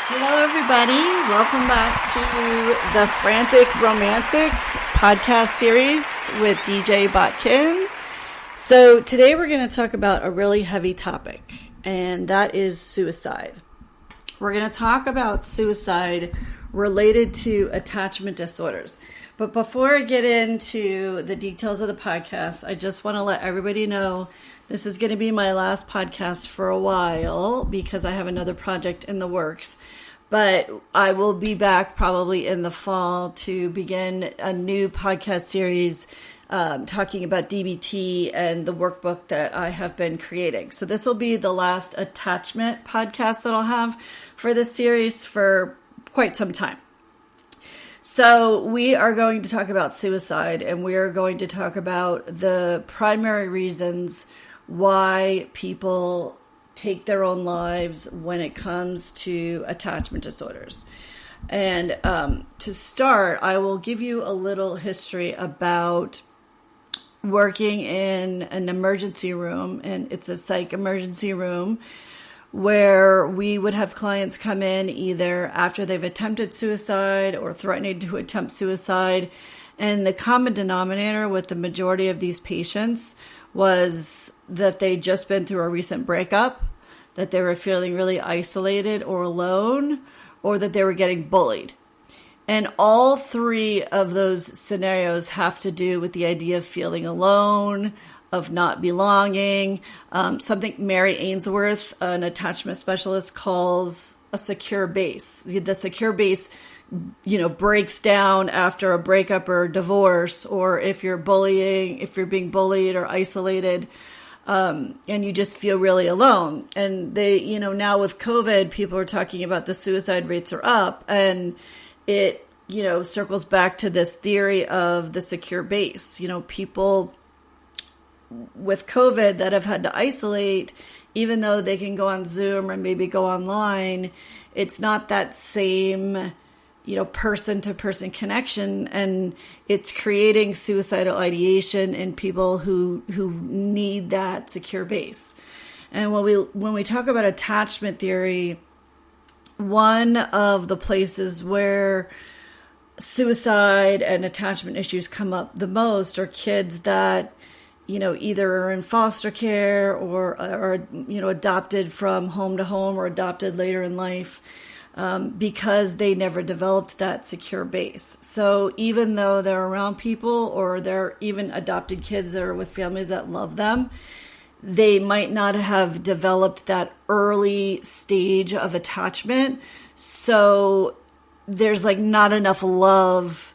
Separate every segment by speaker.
Speaker 1: Hello, everybody. Welcome back to the Frantic Romantic podcast series with DJ Botkin. So today we're going to talk about a really heavy topic, and that is suicide. We're going to talk about suicide related to attachment disorders. But before I get into the details of the podcast, I just want to let everybody know this is going to be my last podcast for a while because I have another project in the works. But I will be back probably in the fall to begin a new podcast series talking about DBT and the workbook that I have been creating. So this will be the last attachment podcast that I'll have for this series for quite some time. So we are going to talk about suicide, and we are going to talk about the primary reasons why people take their own lives when it comes to attachment disorders. And to start, I will give you a little history about working in an emergency room, and it's a psych emergency room, where we would have clients come in either after they've attempted suicide or threatening to attempt suicide. And the common denominator with the majority of these patients was that they'd just been through a recent breakup, that they were feeling really isolated or alone, or that they were getting bullied. And all three of those scenarios have to do with the idea of feeling alone, of not belonging, something Mary Ainsworth, an attachment specialist, calls a secure base. The secure base, breaks down after a breakup or a divorce, or if you're being bullied or isolated, and you just feel really alone. And they, now with COVID, people are talking about the suicide rates are up, and it, circles back to this theory of the secure base. People with COVID that have had to isolate, even though they can go on Zoom or maybe go online, it's not that same, person-to-person connection, and it's creating suicidal ideation in people who need that secure base. And when we talk about attachment theory, one of the places where suicide and attachment issues come up the most are kids that either are in foster care or are, adopted from home to home or adopted later in life, because they never developed that secure base. So even though they're around people, or they're even adopted kids that are with families that love them, they might not have developed that early stage of attachment. So there's not enough love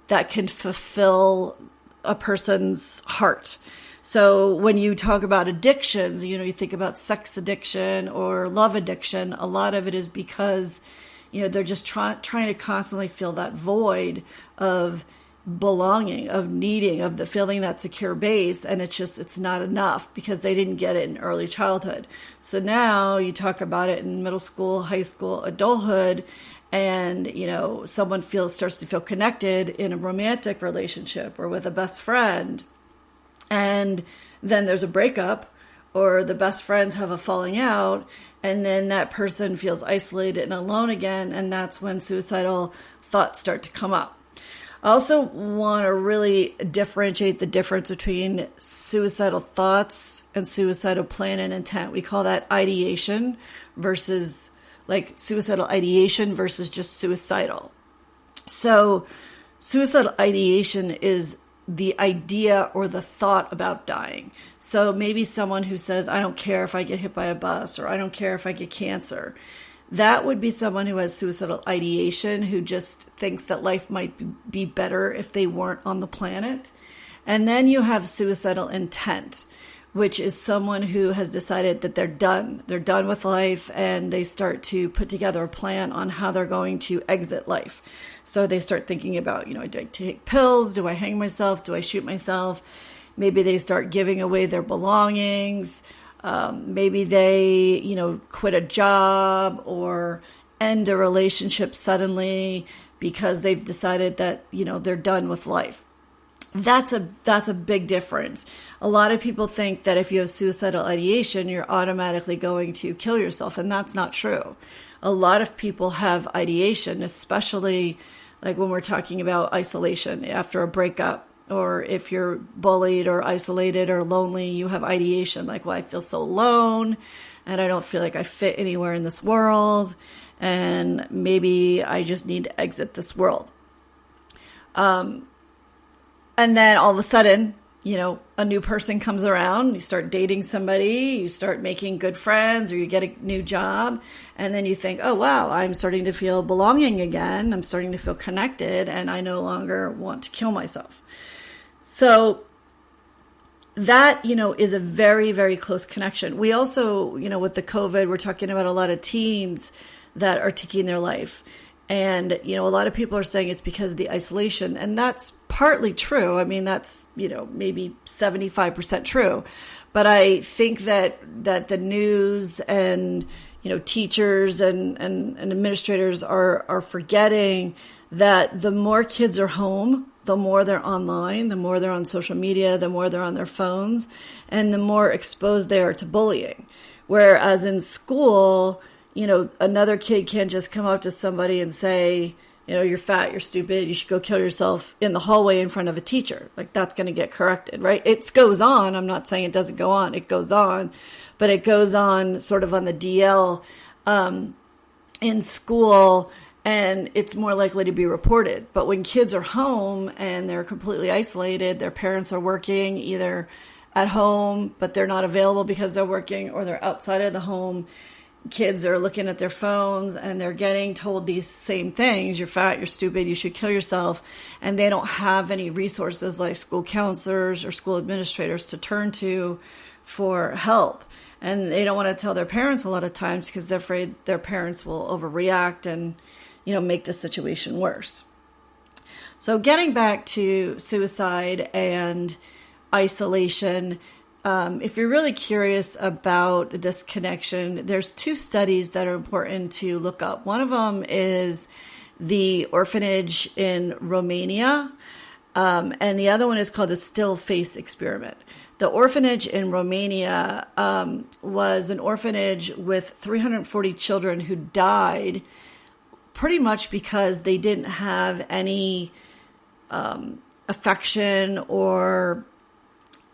Speaker 1: that can fulfill a person's heart. So when you talk about addictions, you think about sex addiction or love addiction, a lot of it is because, they're just trying to constantly fill that void of belonging, of needing, of the feeling that secure base. And it's not enough because they didn't get it in early childhood. So now you talk about it in middle school, high school, adulthood, and, someone starts to feel connected in a romantic relationship or with a best friend. And then there's a breakup, or the best friends have a falling out, and then that person feels isolated and alone again, and that's when suicidal thoughts start to come up. I also want to really differentiate the difference between suicidal thoughts and suicidal plan and intent. We call that ideation versus suicidal ideation versus just suicidal. So suicidal ideation is the idea or the thought about dying. So maybe someone who says, I don't care if I get hit by a bus, or I don't care if I get cancer. That would be someone who has suicidal ideation, who just thinks that life might be better if they weren't on the planet. And then you have suicidal intent, which is someone who has decided that they're done. They're done with life, and they start to put together a plan on how they're going to exit life. So they start thinking about, do I take pills? Do I hang myself? Do I shoot myself? Maybe they start giving away their belongings. Maybe they, quit a job or end a relationship suddenly because they've decided that, they're done with life. That's a big difference. A lot of people think that if you have suicidal ideation, you're automatically going to kill yourself, and that's not true. A lot of people have ideation, especially like when we're talking about isolation after a breakup, or if you're bullied or isolated or lonely, you have ideation like, well, I feel so alone and I don't feel like I fit anywhere in this world, and maybe I just need to exit this world. And then all of a sudden, a new person comes around, you start dating somebody, you start making good friends, or you get a new job, and then you think, oh, wow, I'm starting to feel belonging again. I'm starting to feel connected, and I no longer want to kill myself. So that, is a very, very close connection. We also, with the COVID, we're talking about a lot of teens that are taking their life. And, a lot of people are saying it's because of the isolation, and that's partly true. I mean, that's, maybe 75% true. But I think that the news and, teachers and administrators are forgetting that the more kids are home, the more they're online, the more they're on social media, the more they're on their phones, and the more exposed they are to bullying. Whereas in school, another kid can't just come up to somebody and say, you're fat, you're stupid, you should go kill yourself in the hallway in front of a teacher. Like, that's going to get corrected, right? It goes on. I'm not saying it doesn't go on. It goes on, but it goes on sort of on the DL in school, and it's more likely to be reported. But when kids are home and they're completely isolated, their parents are working either at home, but they're not available because they're working, or they're outside of the home. Kids are looking at their phones and they're getting told these same things. You're fat, you're stupid, you should kill yourself. And they don't have any resources like school counselors or school administrators to turn to for help. And they don't want to tell their parents a lot of times because they're afraid their parents will overreact and, make the situation worse. So getting back to suicide and isolation, if you're really curious about this connection, there's two studies that are important to look up. One of them is the orphanage in Romania, and the other one is called the still face experiment. The orphanage in Romania was an orphanage with 340 children who died pretty much because they didn't have any affection or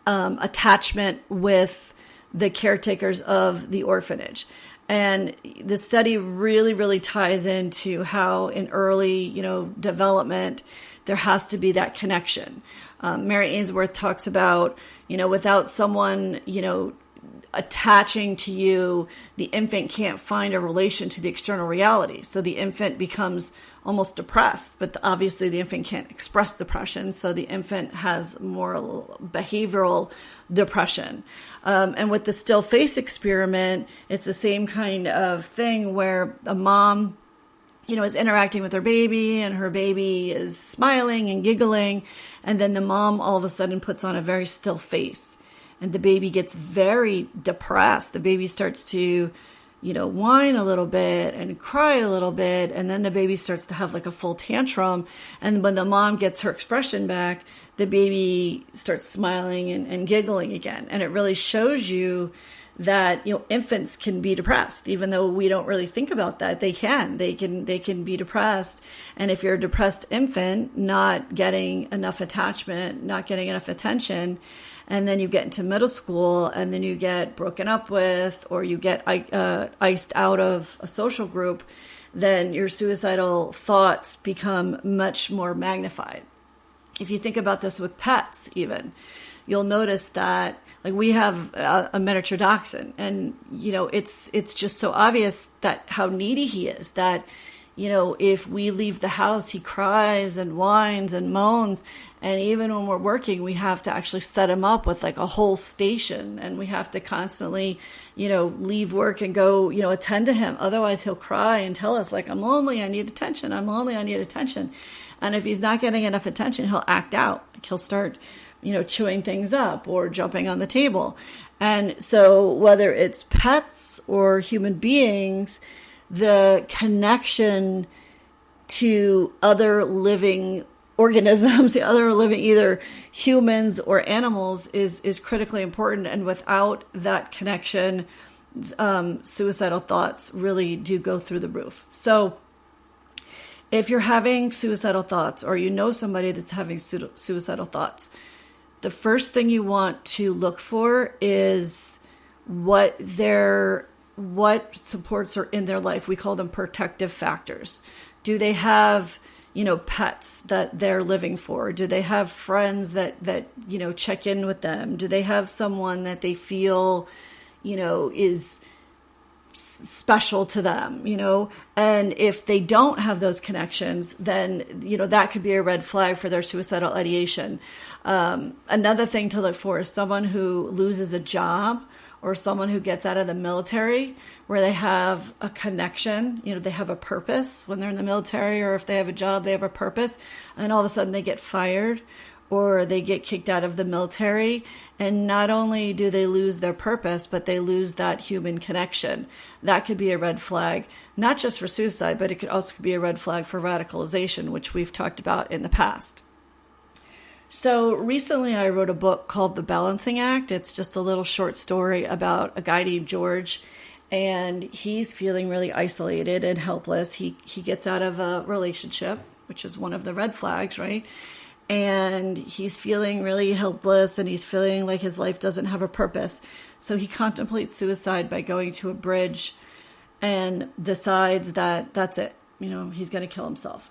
Speaker 1: attachment with the caretakers of the orphanage. And the study really, really ties into how in early, development, there has to be that connection. Mary Ainsworth talks about, without someone, attaching to you, the infant can't find a relation to the external reality. So the infant becomes almost depressed, but obviously the infant can't express depression. So the infant has more behavioral depression. And with the still face experiment, it's the same kind of thing where a mom, is interacting with her baby and her baby is smiling and giggling. And then the mom all of a sudden puts on a very still face and the baby gets very depressed. The baby starts to whine a little bit and cry a little bit. And then the baby starts to have like a full tantrum. And when the mom gets her expression back, the baby starts smiling and giggling again. And it really shows you that, infants can be depressed, even though we don't really think about that. They can be depressed. And if you're a depressed infant, not getting enough attachment, not getting enough attention, and then you get into middle school and then you get broken up with, or you get iced out of a social group, then your suicidal thoughts become much more magnified. If you think about this with pets even, you'll notice that like we have a miniature dachshund and, it's just so obvious that how needy he is, that, if we leave the house, he cries and whines and moans. And even when we're working, we have to actually set him up with like a whole station, and we have to constantly, leave work and go, attend to him. Otherwise he'll cry and tell us like, I'm lonely, I need attention. I'm lonely, I need attention. And if he's not getting enough attention, he'll act out. Like he'll start, chewing things up or jumping on the table. And so whether it's pets or human beings, the connection to other living organisms, the other living, either humans or animals, is critically important. And without that connection, suicidal thoughts really do go through the roof. So if you're having suicidal thoughts, or you know somebody that's having suicidal thoughts, the first thing you want to look for is what supports are in their life. We call them protective factors. Do they have, pets that they're living for? Do they have friends that check in with them? Do they have someone that they feel, is special to them, and if they don't have those connections, then, that could be a red flag for their suicidal ideation. Another thing to look for is someone who loses a job, or someone who gets out of the military, where they have a connection, they have a purpose when they're in the military, or if they have a job, they have a purpose, and all of a sudden they get fired or they get kicked out of the military. And not only do they lose their purpose, but they lose that human connection. That could be a red flag, not just for suicide, but it could also be a red flag for radicalization, which we've talked about in the past. So recently I wrote a book called The Balancing Act. It's just a little short story about a guy named George, and he's feeling really isolated and helpless. He gets out of a relationship, which is one of the red flags, right? And he's feeling really helpless, and he's feeling like his life doesn't have a purpose. So he contemplates suicide by going to a bridge and decides that that's it. He's going to kill himself.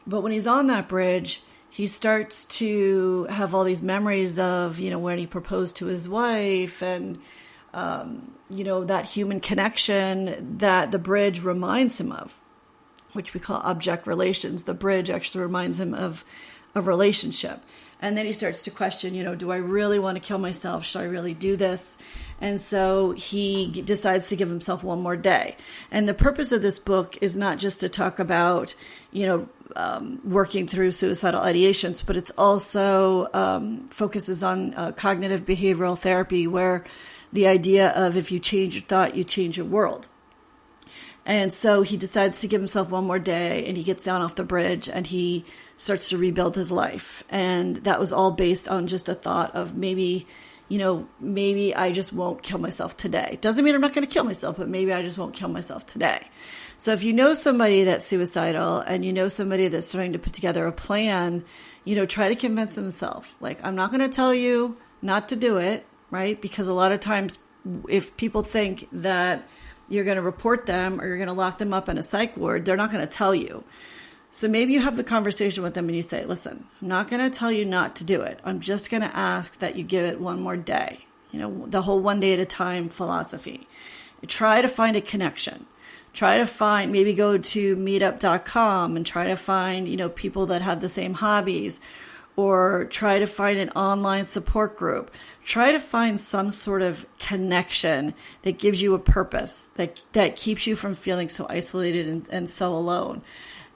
Speaker 1: But when he's on that bridge, he starts to have all these memories of, when he proposed to his wife, and, that human connection that the bridge reminds him of, which we call object relations. The bridge actually reminds him of a relationship. And then he starts to question, do I really want to kill myself? Should I really do this? And so he decides to give himself one more day. And the purpose of this book is not just to talk about, working through suicidal ideations, but it's also focuses on cognitive behavioral therapy, where the idea of if you change your thought, you change your world. And so he decides to give himself one more day, and he gets down off the bridge and he starts to rebuild his life. And that was all based on just a thought of maybe I just won't kill myself today. Doesn't mean I'm not going to kill myself, but maybe I just won't kill myself today. So if you know somebody that's suicidal, and you know somebody that's starting to put together a plan, try to convince themselves. Like, I'm not going to tell you not to do it, right? Because a lot of times if people think that you're going to report them or you're going to lock them up in a psych ward, they're not going to tell you. So maybe you have the conversation with them and you say, listen, I'm not going to tell you not to do it. I'm just going to ask that you give it one more day. The whole one day at a time philosophy. Try to find a connection. Try to find, maybe go to meetup.com and try to find, people that have the same hobbies, or try to find an online support group. Try to find some sort of connection that gives you a purpose, that keeps you from feeling so isolated and so alone.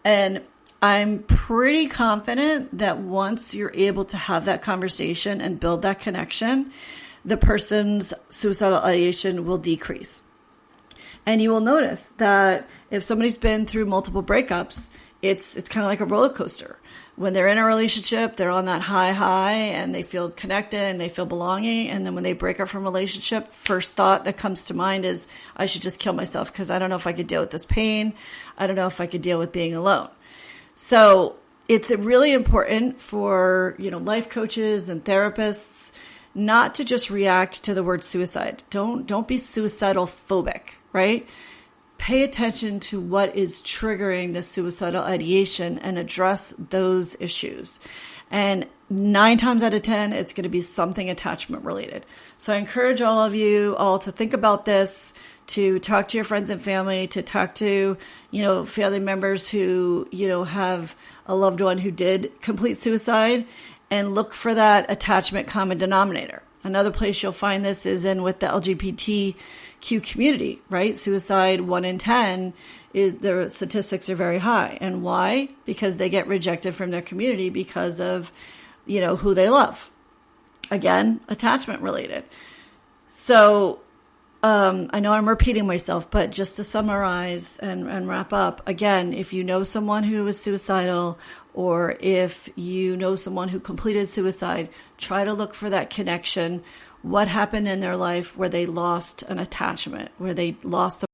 Speaker 1: And I'm pretty confident that once you're able to have that conversation and build that connection, the person's suicidal ideation will decrease. And you will notice that if somebody's been through multiple breakups, it's kind of like a roller coaster. When they're in a relationship, they're on that high, and they feel connected and they feel belonging. And then when they break up from a relationship, first thought that comes to mind is, I should just kill myself because I don't know if I could deal with this pain. I don't know if I could deal with being alone. So it's really important for, life coaches and therapists not to just react to the word suicide. Don't be suicidal phobic, right? Pay attention to what is triggering the suicidal ideation and address those issues. And 9 times out of 10, it's going to be something attachment related. So I encourage all of you all to think about this, to talk to your friends and family, to talk to, family members who, have a loved one who did complete suicide, and look for that attachment common denominator. Another place you'll find this is with the LGBTQ community, right? Suicide 1 in 10, their statistics are very high. And why? Because they get rejected from their community because of, who they love. Again, attachment related. So I know I'm repeating myself, but just to summarize and wrap up, again, if you know someone who is suicidal, or if you know someone who completed suicide, try to look for that connection. What happened in their life where they lost an attachment, where they lost